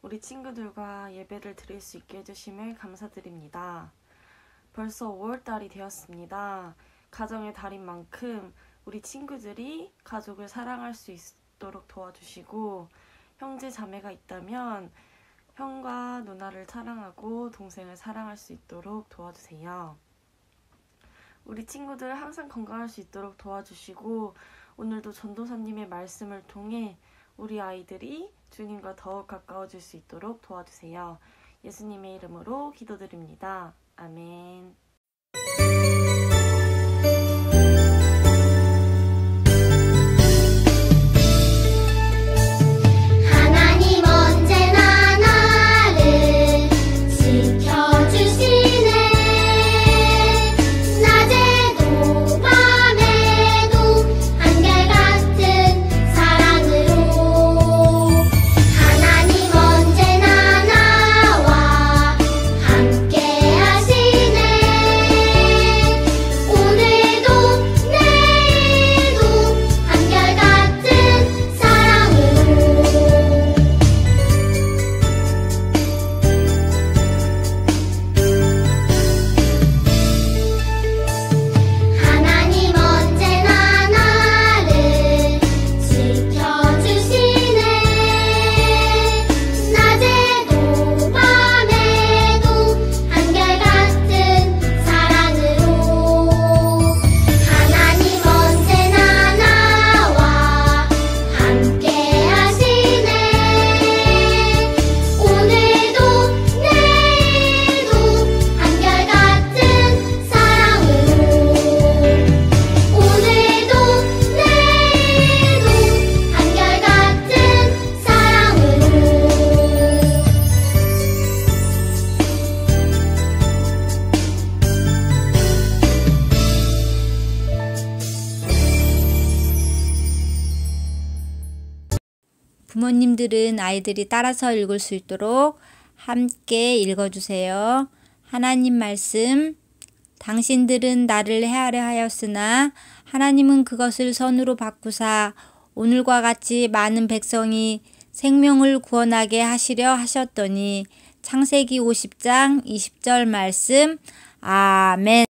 우리 친구들과 예배를 드릴 수 있게 해주심을 감사드립니다. 벌써 5월달이 되었습니다. 가정의 달인 만큼 우리 친구들이 가족을 사랑할 수 있도록 도와주시고, 형제 자매가 있다면 형과 누나를 사랑하고 동생을 사랑할 수 있도록 도와주세요. 우리 친구들 항상 건강할 수 있도록 도와주시고, 오늘도 전도사님의 말씀을 통해 우리 아이들이 주님과 더욱 가까워질 수 있도록 도와주세요. 예수님의 이름으로 기도드립니다. 아멘. 부모님들은 아이들이 따라서 읽을 수 있도록 함께 읽어주세요. 하나님 말씀, 당신들은 나를 해하려 하였으나 하나님은 그것을 선으로 바꾸사 오늘과 같이 많은 백성이 생명을 구원하게 하시려 하셨더니. 창세기 50장 20절 말씀. 아멘.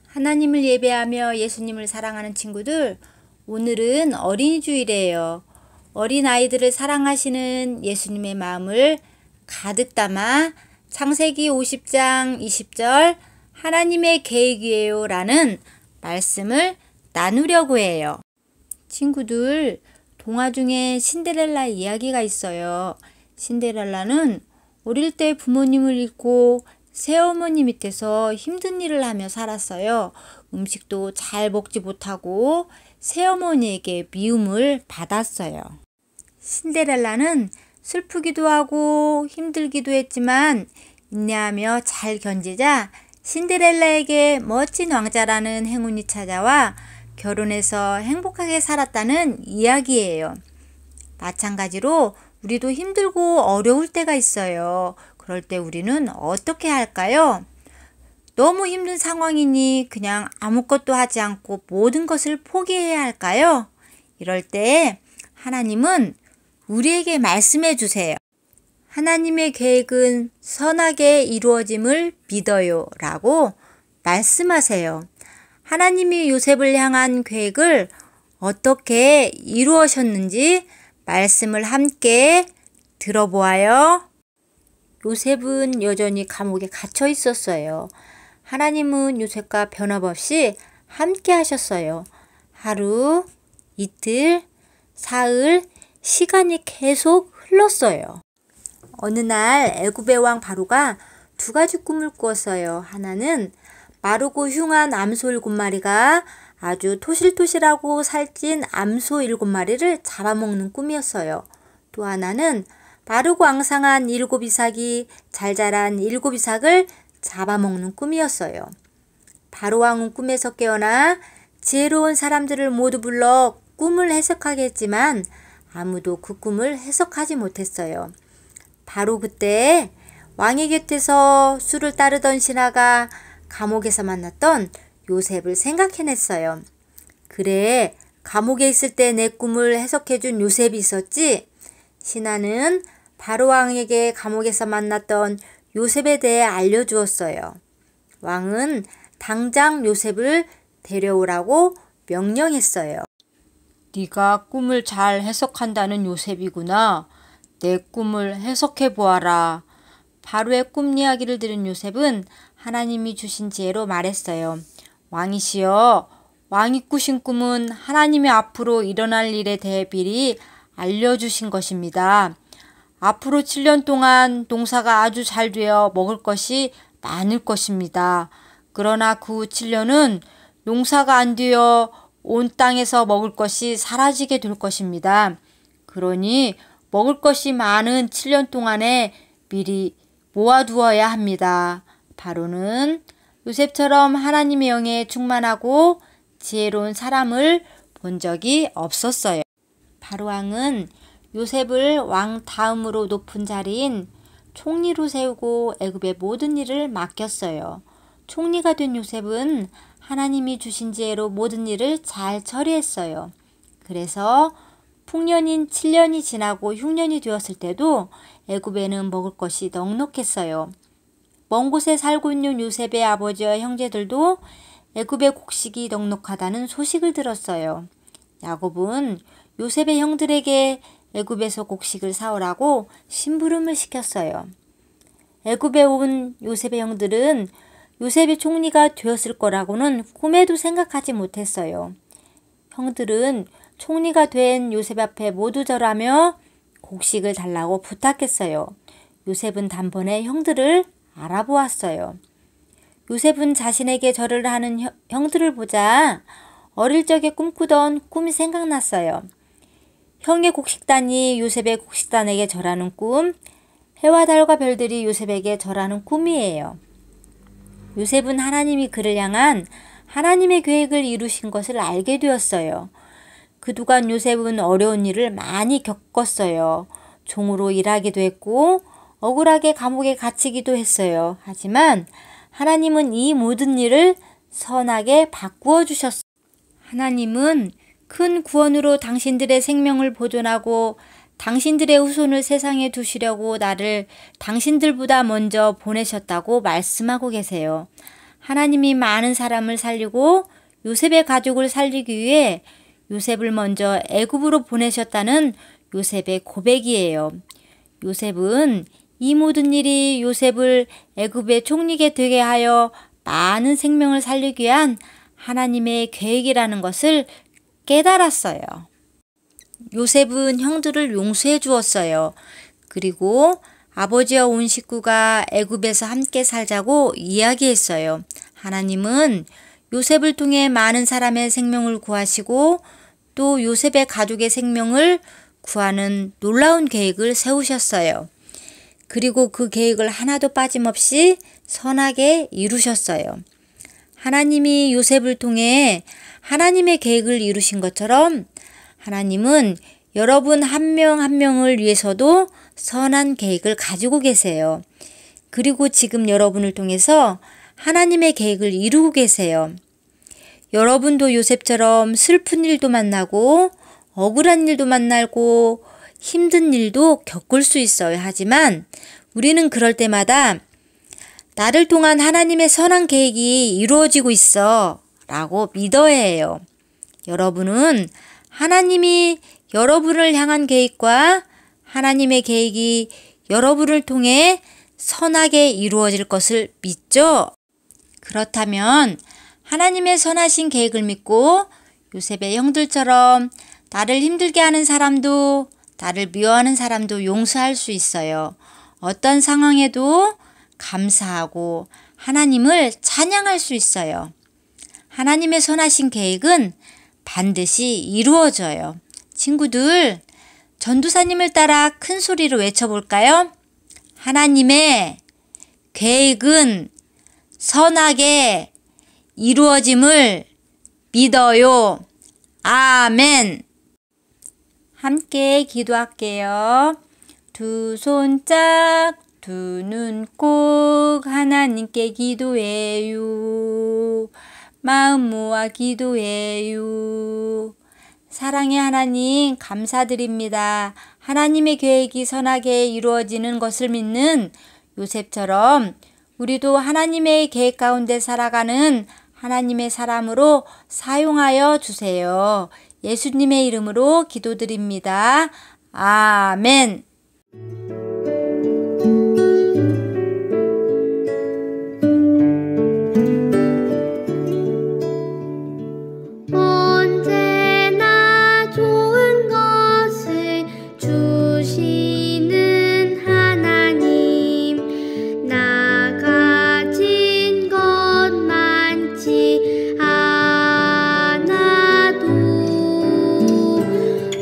하나님을 예배하며 예수님을 사랑하는 친구들, 오늘은 어린이 주일이에요. 어린아이들을 사랑하시는 예수님의 마음을 가득 담아 창세기 50장 20절 하나님의 계획이에요 라는 말씀을 나누려고 해요. 친구들, 동화 중에 신데렐라 이야기가 있어요. 신데렐라는 어릴 때 부모님을 잃고 새어머니 밑에서 힘든 일을 하며 살았어요. 음식도 잘 먹지 못하고 새어머니에게 미움을 받았어요. 신데렐라는 슬프기도 하고 힘들기도 했지만 인내하며 잘 견디자 신데렐라에게 멋진 왕자라는 행운이 찾아와 결혼해서 행복하게 살았다는 이야기예요. 마찬가지로 우리도 힘들고 어려울 때가 있어요. 그럴 때 우리는 어떻게 할까요? 너무 힘든 상황이니 그냥 아무것도 하지 않고 모든 것을 포기해야 할까요? 이럴 때 하나님은 우리에게 말씀해 주세요. 하나님의 계획은 선하게 이루어짐을 믿어요 라고 말씀하세요. 하나님이 요셉을 향한 계획을 어떻게 이루어셨는지 말씀을 함께 들어보아요. 요셉은 여전히 감옥에 갇혀 있었어요. 하나님은 요셉과 변함없이 함께 하셨어요. 하루, 이틀, 사흘, 시간이 계속 흘렀어요. 어느 날 애굽의 왕 바로가 두 가지 꿈을 꾸었어요. 하나는 마르고 흉한 암소 7마리가 아주 토실토실하고 살찐 암소 7마리를 잡아먹는 꿈이었어요. 또 하나는 마르고 앙상한 7이삭이 잘 자란 7이삭을 잡아먹는 꿈이었어요. 바로 왕은 꿈에서 깨어나 지혜로운 사람들을 모두 불러 꿈을 해석하게 했지만 아무도 그 꿈을 해석하지 못했어요. 바로 그때 왕의 곁에서 술을 따르던 신하가 감옥에서 만났던 요셉을 생각해냈어요. 그래, 감옥에 있을 때 내 꿈을 해석해준 요셉이 있었지? 신하는 바로 왕에게 감옥에서 만났던 요셉에 대해 알려주었어요. 왕은 당장 요셉을 데려오라고 명령했어요. 네가 꿈을 잘 해석한다는 요셉이구나. 내 꿈을 해석해 보아라. 바로의 꿈 이야기를 들은 요셉은 하나님이 주신 지혜로 말했어요. 왕이시여, 왕이 꾸신 꿈은 하나님의 앞으로 일어날 일에 대해 미리 알려주신 것입니다. 앞으로 7년 동안 농사가 아주 잘 되어 먹을 것이 많을 것입니다. 그러나 그 후 7년은 농사가 안 되어 온 땅에서 먹을 것이 사라지게 될 것입니다. 그러니 먹을 것이 많은 7년 동안에 미리 모아두어야 합니다. 바로는 요셉처럼 하나님의 영에 충만하고 지혜로운 사람을 본 적이 없었어요. 바로 왕은 요셉을 왕 다음으로 높은 자리인 총리로 세우고 애굽의 모든 일을 맡겼어요. 총리가 된 요셉은 하나님이 주신 지혜로 모든 일을 잘 처리했어요. 그래서 풍년인 7년이 지나고 흉년이 되었을 때도 애굽에는 먹을 것이 넉넉했어요. 먼 곳에 살고 있는 요셉의 아버지와 형제들도 애굽의 곡식이 넉넉하다는 소식을 들었어요. 야곱은 요셉의 형들에게 애굽에서 곡식을 사오라고 심부름을 시켰어요. 애굽에 온 요셉의 형들은 요셉이 총리가 되었을 거라고는 꿈에도 생각하지 못했어요. 형들은 총리가 된 요셉 앞에 모두 절하며 곡식을 달라고 부탁했어요. 요셉은 단번에 형들을 알아보았어요. 요셉은 자신에게 절을 하는 형들을 보자 어릴 적에 꿈꾸던 꿈이 생각났어요. 형의 곡식단이 요셉의 곡식단에게 절하는 꿈, 해와 달과 별들이 요셉에게 절하는 꿈이에요. 요셉은 하나님이 그를 향한 하나님의 계획을 이루신 것을 알게 되었어요. 그동안 요셉은 어려운 일을 많이 겪었어요. 종으로 일하기도 했고 억울하게 감옥에 갇히기도 했어요. 하지만 하나님은 이 모든 일을 선하게 바꾸어 주셨어요. 하나님은 큰 구원으로 당신들의 생명을 보존하고 당신들의 후손을 세상에 두시려고 나를 당신들보다 먼저 보내셨다고 말씀하고 계세요. 하나님이 많은 사람을 살리고 요셉의 가족을 살리기 위해 요셉을 먼저 애굽으로 보내셨다는 요셉의 고백이에요. 요셉은 이 모든 일이 요셉을 애굽의 총리가 되게 하여 많은 생명을 살리기 위한 하나님의 계획이라는 것을 깨달았어요. 요셉은 형들을 용서해 주었어요. 그리고 아버지와 온 식구가 애굽에서 함께 살자고 이야기했어요. 하나님은 요셉을 통해 많은 사람의 생명을 구하시고 또 요셉의 가족의 생명을 구하는 놀라운 계획을 세우셨어요. 그리고 그 계획을 하나도 빠짐없이 선하게 이루셨어요. 하나님이 요셉을 통해 하나님의 계획을 이루신 것처럼 하나님은 여러분 한 명 한 명을 위해서도 선한 계획을 가지고 계세요. 그리고 지금 여러분을 통해서 하나님의 계획을 이루고 계세요. 여러분도 요셉처럼 슬픈 일도 만나고 억울한 일도 만나고 힘든 일도 겪을 수 있어요. 하지만 우리는 그럴 때마다 나를 통한 하나님의 선한 계획이 이루어지고 있어 라고 믿어야 해요. 여러분은 하나님이 여러분을 향한 계획과 하나님의 계획이 여러분을 통해 선하게 이루어질 것을 믿죠? 그렇다면 하나님의 선하신 계획을 믿고 요셉의 형들처럼 나를 힘들게 하는 사람도 나를 미워하는 사람도 용서할 수 있어요. 어떤 상황에도 감사하고 하나님을 찬양할 수 있어요. 하나님의 선하신 계획은 반드시 이루어져요. 친구들, 전도사님을 따라 큰 소리로 외쳐볼까요? 하나님의 계획은 선하게 이루어짐을 믿어요. 아멘. 함께 기도할게요. 두 손 짝, 두 눈 꼭 하나님께 기도해요. 마음 모아 기도해요. 사랑의 하나님 감사드립니다. 하나님의 계획이 선하게 이루어지는 것을 믿는 요셉처럼 우리도 하나님의 계획 가운데 살아가는 하나님의 사람으로 사용하여 주세요. 예수님의 이름으로 기도드립니다. 아멘.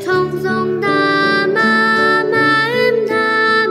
정성 담아 마음 담아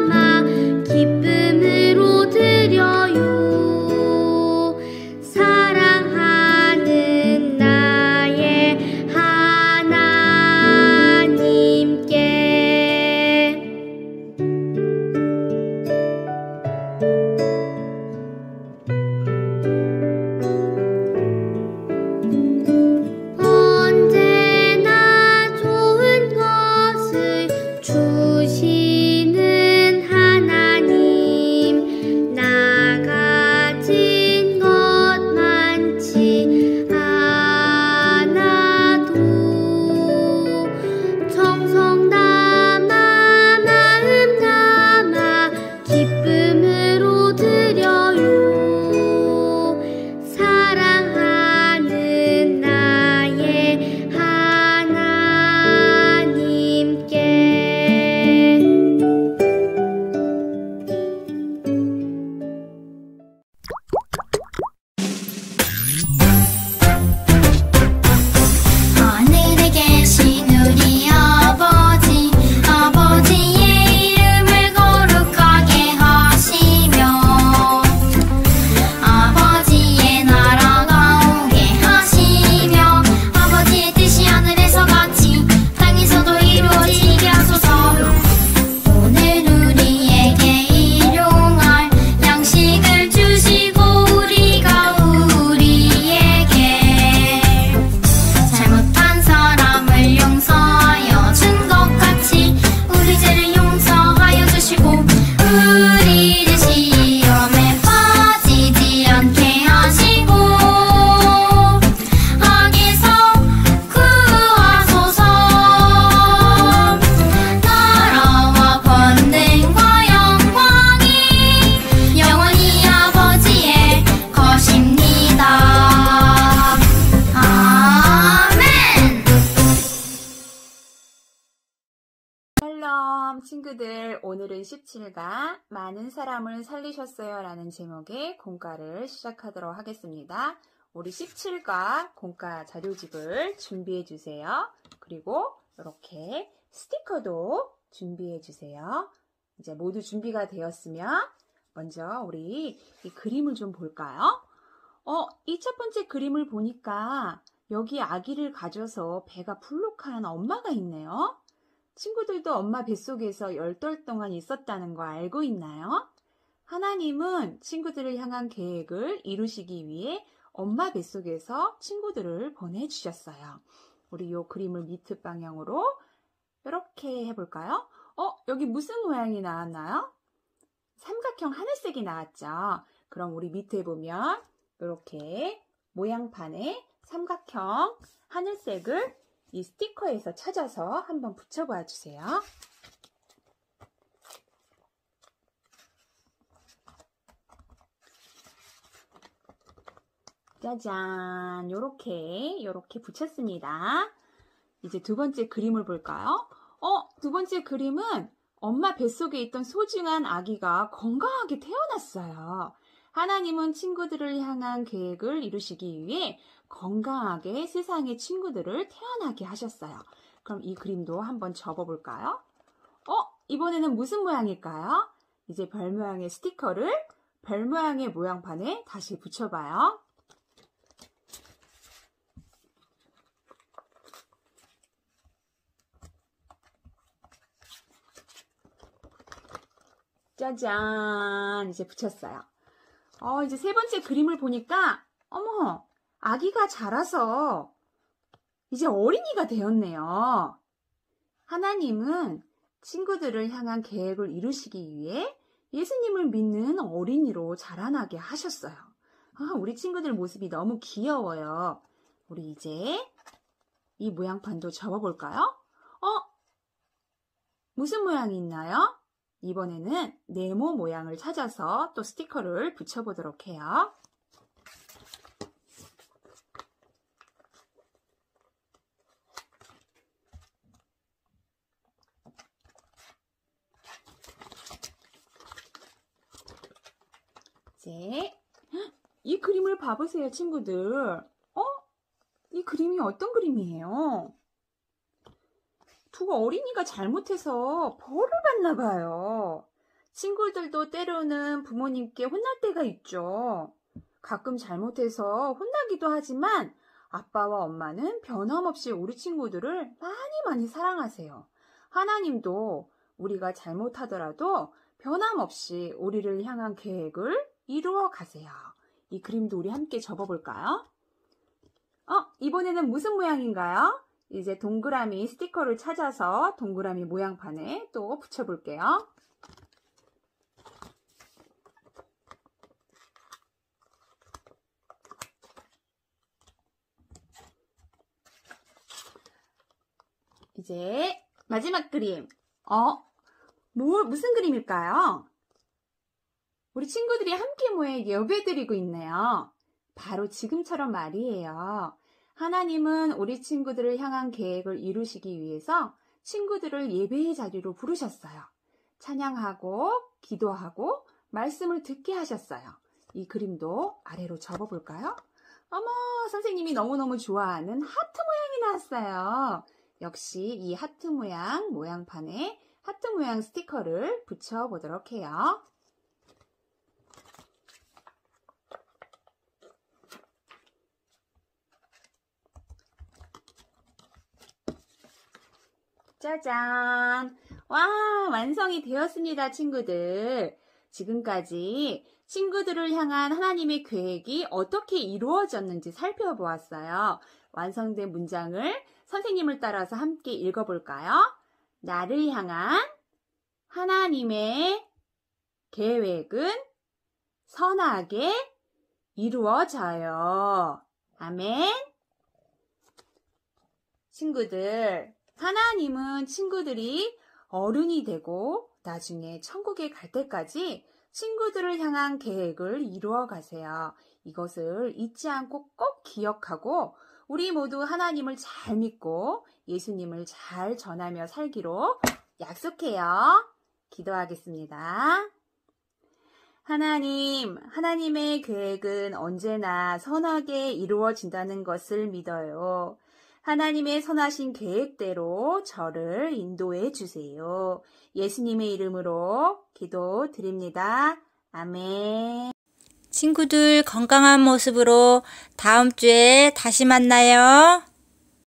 오늘은 17가 많은 사람을 살리셨어요 라는 제목의 공과를 시작하도록 하겠습니다. 우리 17과 공과 자료집을 준비해 주세요. 그리고 이렇게 스티커도 준비해 주세요. 이제 모두 준비가 되었으면 먼저 우리 이 그림을 좀 볼까요? 이 첫 번째 그림을 보니까 여기 아기를 가져서 배가 불룩한 엄마가 있네요. 친구들도 엄마 뱃속에서 10달 동안 있었다는 거 알고 있나요? 하나님은 친구들을 향한 계획을 이루시기 위해 엄마 뱃속에서 친구들을 보내주셨어요. 우리 이 그림을 밑 방향으로 이렇게 해볼까요? 여기 무슨 모양이 나왔나요? 삼각형 하늘색이 나왔죠? 그럼 우리 밑에 보면 이렇게 모양판에 삼각형 하늘색을 이 스티커에서 찾아서 한번 붙여봐 주세요. 짜잔, 요렇게 붙였습니다. 이제 두 번째 그림을 볼까요? 두 번째 그림은 엄마 뱃속에 있던 소중한 아기가 건강하게 태어났어요. 하나님은 친구들을 향한 계획을 이루시기 위해 건강하게 세상의 친구들을 태어나게 하셨어요. 그럼 이 그림도 한번 접어볼까요? 이번에는 무슨 모양일까요? 이제 별 모양의 스티커를 별 모양의 모양판에 다시 붙여봐요. 짜잔, 이제 붙였어요. 이제 세 번째 그림을 보니까 어머, 아기가 자라서 이제 어린이가 되었네요. 하나님은 친구들을 향한 계획을 이루시기 위해 예수님을 믿는 어린이로 자라나게 하셨어요. 우리 친구들 모습이 너무 귀여워요. 우리 이제 이 모양판도 접어볼까요? 무슨 모양이 있나요? 이번에는 네모 모양을 찾아서 또 스티커를 붙여보도록 해요. 이제 이 그림을 봐보세요, 친구들. 이 그림이 어떤 그림이에요? 두 어린이가 잘못해서 벌을 받나 봐요. 친구들도 때로는 부모님께 혼날 때가 있죠. 가끔 잘못해서 혼나기도 하지만 아빠와 엄마는 변함없이 우리 친구들을 많이 사랑하세요. 하나님도 우리가 잘못하더라도 변함없이 우리를 향한 계획을 이루어 가세요. 이 그림도 우리 함께 접어볼까요? 이번에는 무슨 모양인가요? 이제 동그라미 스티커를 찾아서 동그라미 모양판에 또 붙여볼게요. 이제 마지막 그림. 무슨 그림일까요? 우리 친구들이 함께 모여 예배드리고 있네요. 바로 지금처럼 말이에요. 하나님은 우리 친구들을 향한 계획을 이루시기 위해서 친구들을 예배의 자리로 부르셨어요. 찬양하고 기도하고 말씀을 듣게 하셨어요. 이 그림도 아래로 접어볼까요? 어머, 선생님이 너무너무 좋아하는 하트 모양이 나왔어요. 역시 이 하트 모양 모양판에 하트 모양 스티커를 붙여보도록 해요. 짜잔! 와, 완성이 되었습니다, 친구들. 지금까지 친구들을 향한 하나님의 계획이 어떻게 이루어졌는지 살펴보았어요. 완성된 문장을 선생님을 따라서 함께 읽어볼까요? 나를 향한 하나님의 계획은 선하게 이루어져요. 아멘. 친구들, 하나님은 친구들이 어른이 되고 나중에 천국에 갈 때까지 친구들을 향한 계획을 이루어 가세요. 이것을 잊지 않고 꼭 기억하고 우리 모두 하나님을 잘 믿고 예수님을 잘 전하며 살기로 약속해요. 기도하겠습니다. 하나님, 하나님의 계획은 언제나 선하게 이루어진다는 것을 믿어요. 하나님의 선하신 계획대로 저를 인도해 주세요. 예수님의 이름으로 기도드립니다. 아멘. 친구들 건강한 모습으로 다음 주에 다시 만나요.